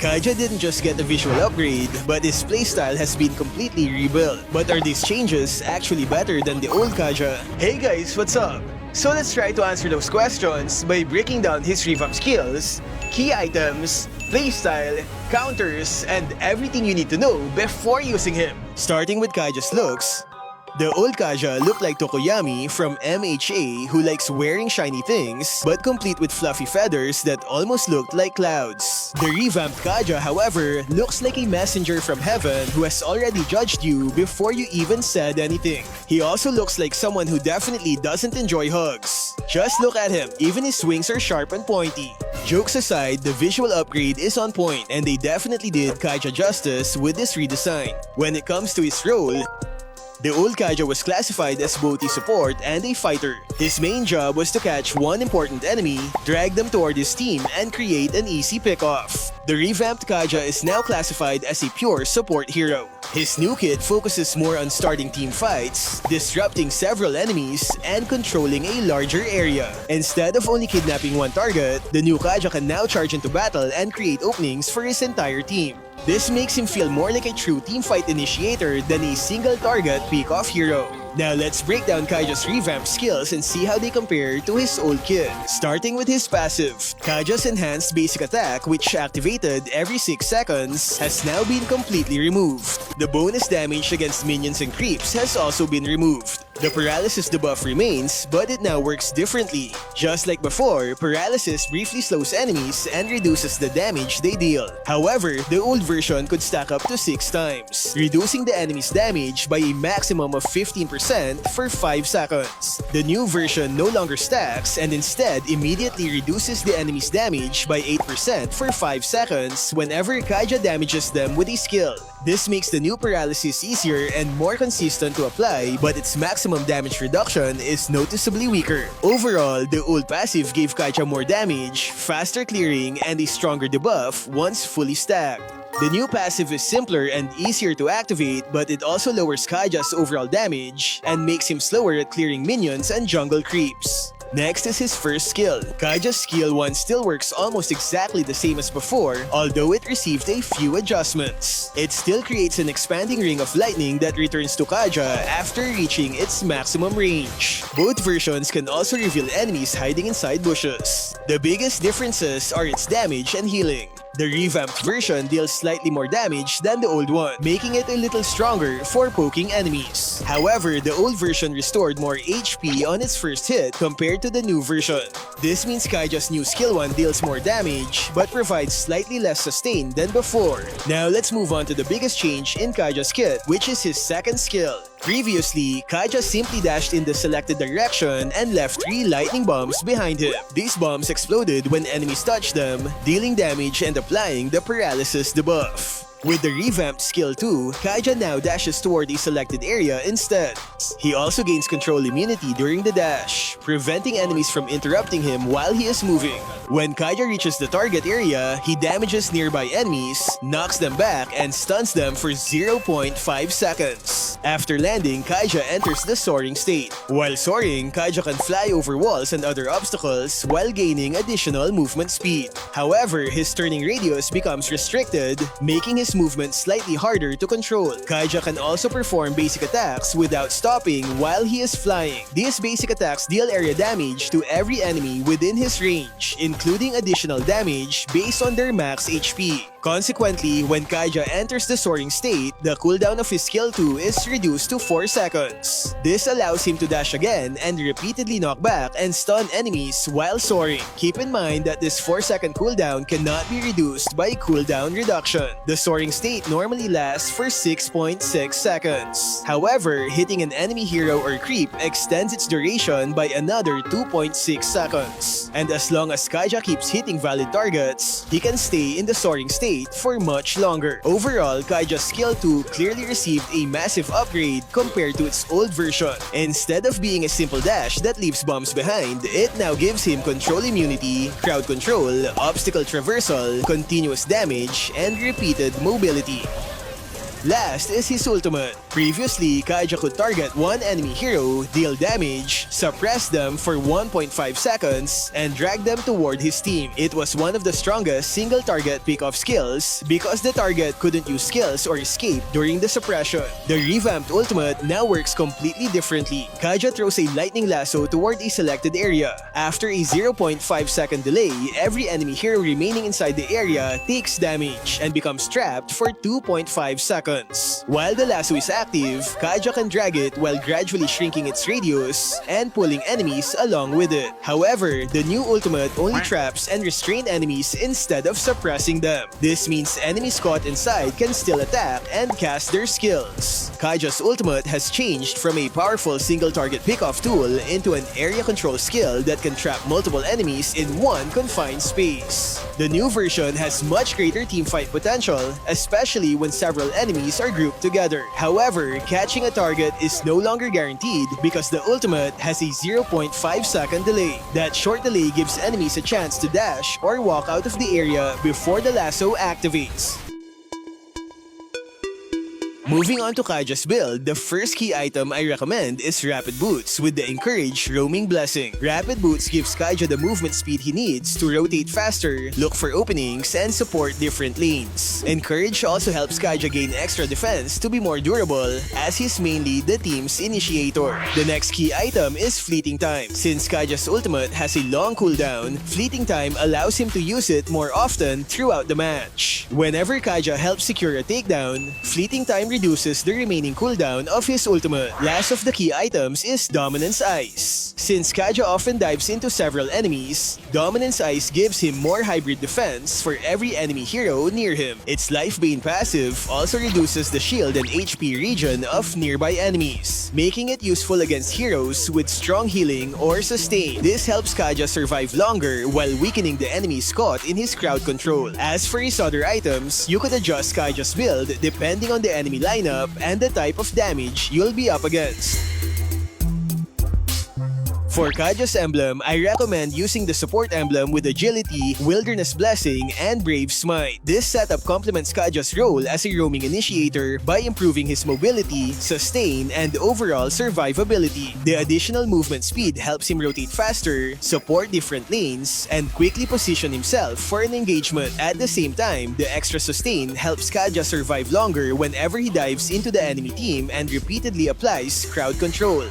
Khaja didn't just get a visual upgrade, but his playstyle has been completely rebuilt. But are these changes actually better than the old Khaja? Hey guys, what's up? So let's try to answer those questions by breaking down his revamp skills, key items, playstyle, counters, and everything you need to know before using him. Starting with Khaja's looks, the old Khaja looked like Tokoyami from MHA who likes wearing shiny things but complete with fluffy feathers that almost looked like clouds. The revamped Khaja, however, looks like a messenger from heaven who has already judged you before you even said anything. He also looks like someone who definitely doesn't enjoy hugs. Just look at him, even his wings are sharp and pointy. Jokes aside, the visual upgrade is on point and they definitely did Khaja justice with this redesign. When it comes to his role, the old Khaja was classified as both a support and a fighter. His main job was to catch one important enemy, drag them toward his team, and create an easy pickoff. The revamped Khaja is now classified as a pure support hero. His new kit focuses more on starting team fights, disrupting several enemies, and controlling a larger area. Instead of only kidnapping one target, the new Khaja can now charge into battle and create openings for his entire team. This makes him feel more like a true teamfight initiator than a single-target pick-off hero. Now let's break down Khaja's revamped skills and see how they compare to his old kit. Starting with his passive, Khaja's enhanced basic attack, which activated every 6 seconds, has now been completely removed. The bonus damage against minions and creeps has also been removed. The paralysis debuff remains, but it now works differently. Just like before, paralysis briefly slows enemies and reduces the damage they deal. However, the old version could stack up to 6 times, reducing the enemy's damage by a maximum of 15% for 5 seconds. The new version no longer stacks and instead immediately reduces the enemy's damage by 8% for 5 seconds whenever Khaja damages them with a skill. This makes the new paralysis easier and more consistent to apply, but its maximum damage reduction is noticeably weaker. Overall, the old passive gave Khaja more damage, faster clearing, and a stronger debuff once fully stacked. The new passive is simpler and easier to activate, but it also lowers Khaja's overall damage and makes him slower at clearing minions and jungle creeps. Next is his first skill. Khaja's skill 1 still works almost exactly the same as before, although it received a few adjustments. It still creates an expanding ring of lightning that returns to Khaja after reaching its maximum range. Both versions can also reveal enemies hiding inside bushes. The biggest differences are its damage and healing. The revamped version deals slightly more damage than the old one, making it a little stronger for poking enemies. However, the old version restored more HP on its first hit compared to the new version. This means Khaja's new skill 1 deals more damage, but provides slightly less sustain than before. Now let's move on to the biggest change in Khaja's kit, which is his second skill. Previously, Khaja simply dashed in the selected direction and left 3 lightning bombs behind him. These bombs exploded when enemies touched them, dealing damage and applying the paralysis debuff. With the revamped skill 2, Khaja now dashes toward a selected area instead. He also gains control immunity during the dash, preventing enemies from interrupting him while he is moving. When Khaja reaches the target area, he damages nearby enemies, knocks them back, and stuns them for 0.5 seconds. After landing, Khaja enters the soaring state. While soaring, Khaja can fly over walls and other obstacles while gaining additional movement speed. However, his turning radius becomes restricted, making his movement slightly harder to control. Khaja can also perform basic attacks without stopping while he is flying. These basic attacks deal area damage to every enemy within his range, including additional damage based on their max HP. Consequently, when Khaja enters the soaring state, the cooldown of his skill 2 is reduced to 4 seconds. This allows him to dash again and repeatedly knock back and stun enemies while soaring. Keep in mind that this 4-second cooldown cannot be reduced by cooldown reduction. The soaring state normally lasts for 6.6 seconds. However, hitting an enemy hero or creep extends its duration by another 2.6 seconds. And as long as Khaja keeps hitting valid targets, he can stay in the soaring state for much longer. Overall, Khaja's skill 2 clearly received a massive upgrade compared to its old version. Instead of being a simple dash that leaves bombs behind, it now gives him control immunity, crowd control, obstacle traversal, continuous damage, and repeated mobility. Last is his ultimate. Previously, Khaja could target one enemy hero, deal damage, suppress them for 1.5 seconds, and drag them toward his team. It was one of the strongest single target pick-off skills because the target couldn't use skills or escape during the suppression. The revamped ultimate now works completely differently. Khaja throws a lightning lasso toward a selected area. After a 0.5-second delay, every enemy hero remaining inside the area takes damage and becomes trapped for 2.5 seconds. While the lasso is active, Khaja can drag it while gradually shrinking its radius and pulling enemies along with it. However, the new ultimate only traps and restrains enemies instead of suppressing them. This means enemies caught inside can still attack and cast their skills. Khaja's ultimate has changed from a powerful single target pick-off tool into an area control skill that can trap multiple enemies in one confined space. The new version has much greater teamfight potential, especially when several enemies are grouped together. However, catching a target is no longer guaranteed because the ultimate has a 0.5-second delay. That short delay gives enemies a chance to dash or walk out of the area before the lasso activates. Moving on to Khaja's build, the first key item I recommend is Rapid Boots with the Encourage Roaming Blessing. Rapid Boots gives Khaja the movement speed he needs to rotate faster, look for openings, and support different lanes. Encourage also helps Khaja gain extra defense to be more durable as he's mainly the team's initiator. The next key item is Fleeting Time. Since Khaja's ultimate has a long cooldown, Fleeting Time allows him to use it more often throughout the match. Whenever Khaja helps secure a takedown, Fleeting Time reduces the remaining cooldown of his ultimate. Last of the key items is Dominance Ice. Since Khaja often dives into several enemies, Dominance Ice gives him more hybrid defense for every enemy hero near him. Its Life Bane passive also reduces the shield and HP region of nearby enemies, making it useful against heroes with strong healing or sustain. This helps Khaja survive longer while weakening the enemies caught in his crowd control. As for his other items, you could adjust Khaja's build depending on the enemy lineup and the type of damage you'll be up against. For Khaja's emblem, I recommend using the support emblem with Agility, Wilderness Blessing, and Brave Smite. This setup complements Khaja's role as a roaming initiator by improving his mobility, sustain, and overall survivability. The additional movement speed helps him rotate faster, support different lanes, and quickly position himself for an engagement. At the same time, the extra sustain helps Khaja survive longer whenever he dives into the enemy team and repeatedly applies crowd control.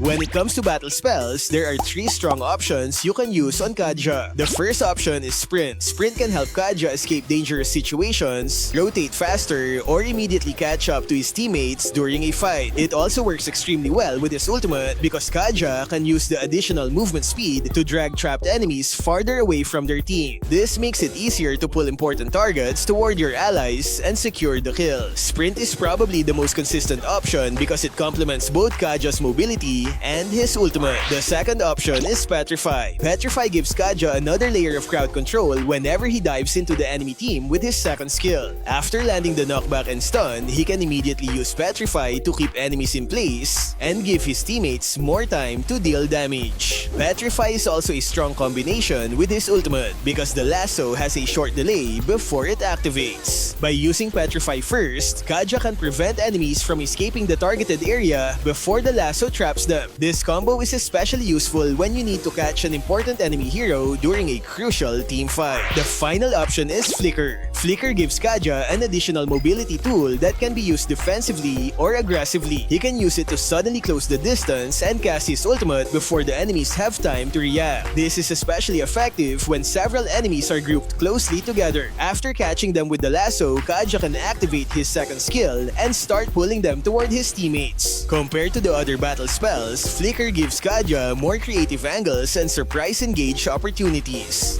When it comes to battle spells, there are 3 strong options you can use on Khaja. The first option is Sprint. Sprint can help Khaja escape dangerous situations, rotate faster, or immediately catch up to his teammates during a fight. It also works extremely well with his ultimate because Khaja can use the additional movement speed to drag trapped enemies farther away from their team. This makes it easier to pull important targets toward your allies and secure the kill. Sprint is probably the most consistent option because it complements both Khaja's mobility and his ultimate. The second option is Petrify. Petrify gives Khaja another layer of crowd control whenever he dives into the enemy team with his second skill. After landing the knockback and stun, he can immediately use Petrify to keep enemies in place and give his teammates more time to deal damage. Petrify is also a strong combination with his ultimate because the lasso has a short delay before it activates. By using Petrify first, Khaja can prevent enemies from escaping the targeted area before the lasso traps them. This combo is especially useful when you need to catch an important enemy hero during a crucial team fight. The final option is Flicker. Flicker gives Khaja an additional mobility tool that can be used defensively or aggressively. He can use it to suddenly close the distance and cast his ultimate before the enemies have time to react. This is especially effective when several enemies are grouped closely together. After catching them with the lasso, Khaja can activate his second skill and start pulling them toward his teammates. Compared to the other battle spells, Flicker gives Khaja more creative angles and surprise engage opportunities.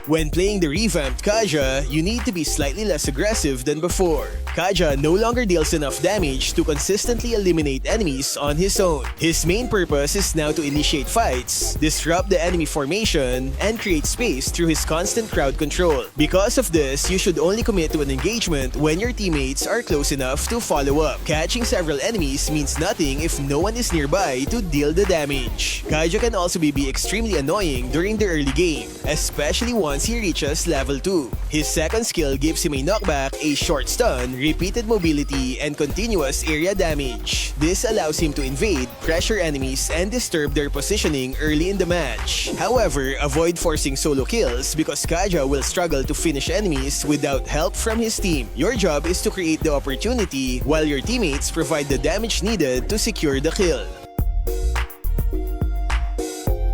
When playing the revamped Khaja, you need to be slightly less aggressive than before. Khaja no longer deals enough damage to consistently eliminate enemies on his own. His main purpose is now to initiate fights, disrupt the enemy formation, and create space through his constant crowd control. Because of this, you should only commit to an engagement when your teammates are close enough to follow up. Catching several enemies means nothing if no one is nearby to deal the damage. Khaja can also be extremely annoying during the early game, especially once he reaches level 2. His second skill gives him a knockback, a short stun, repeated mobility, and continuous area damage. This allows him to invade, pressure enemies, and disturb their positioning early in the match. However, avoid forcing solo kills because Khaja will struggle to finish enemies without help from his team. Your job is to create the opportunity while your teammates provide the damage needed to secure the kill.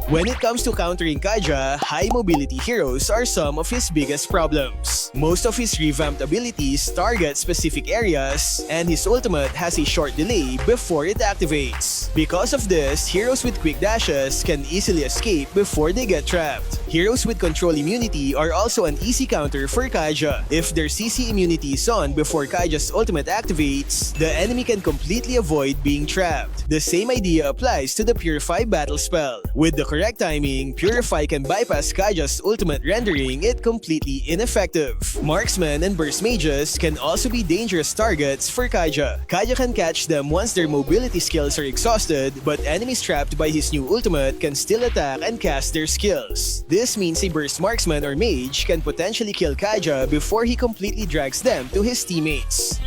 When it comes to countering Khaja, high mobility heroes are some of his biggest problems. Most of his revamped abilities target specific areas, and his ultimate has a short delay before it activates. Because of this, heroes with quick dashes can easily escape before they get trapped. Heroes with control immunity are also an easy counter for Khaja. If their CC immunity is on before Khaja's ultimate activates, the enemy can completely avoid being trapped. The same idea applies to the Purify battle spell. With the correct timing, Purify can bypass Khaja's ultimate, rendering it completely ineffective. Marksmen and burst mages can also be dangerous targets for Khaja. Khaja can catch them once their mobility skills are exhausted, but enemies trapped by his new ultimate can still attack and cast their skills. This means a burst marksman or mage can potentially kill Khaja before he completely drags them to his teammates.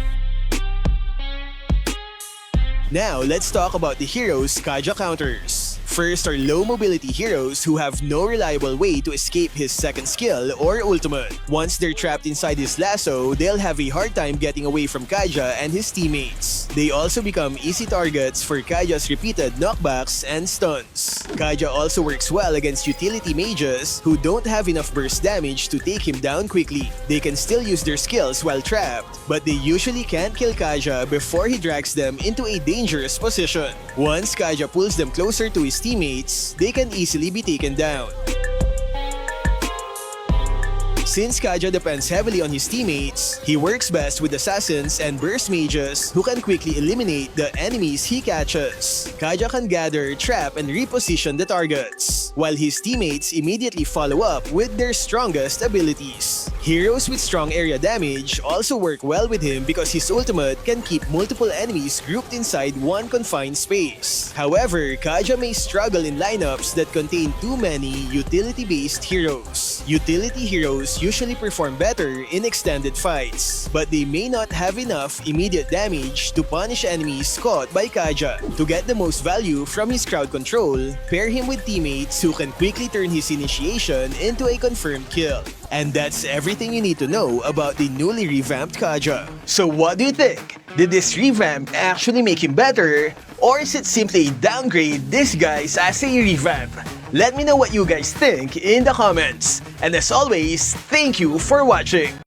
Now, let's talk about the heroes Khaja counters. First are low mobility heroes who have no reliable way to escape his second skill or ultimate. Once they're trapped inside his lasso, they'll have a hard time getting away from Khaja and his teammates. They also become easy targets for Khaja's repeated knockbacks and stuns. Khaja also works well against utility mages who don't have enough burst damage to take him down quickly. They can still use their skills while trapped, but they usually can't kill Khaja before he drags them into a dangerous position. Once Khaja pulls them closer to his teammates, they can easily be taken down. Since Khaja depends heavily on his teammates, he works best with assassins and burst mages who can quickly eliminate the enemies he catches. Khaja can gather, trap, and reposition the targets, while his teammates immediately follow up with their strongest abilities. Heroes with strong area damage also work well with him because his ultimate can keep multiple enemies grouped inside one confined space. However, Khaja may struggle in lineups that contain too many utility-based heroes. Utility heroes usually perform better in extended fights, but they may not have enough immediate damage to punish enemies caught by Khaja. To get the most value from his crowd control, pair him with teammates who can quickly turn his initiation into a confirmed kill. And that's everything you need to know about the newly revamped Khaja. So what do you think? Did this revamp actually make him better? Or is it simply a downgrade disguised as a revamp? Let me know what you guys think in the comments. And as always, thank you for watching.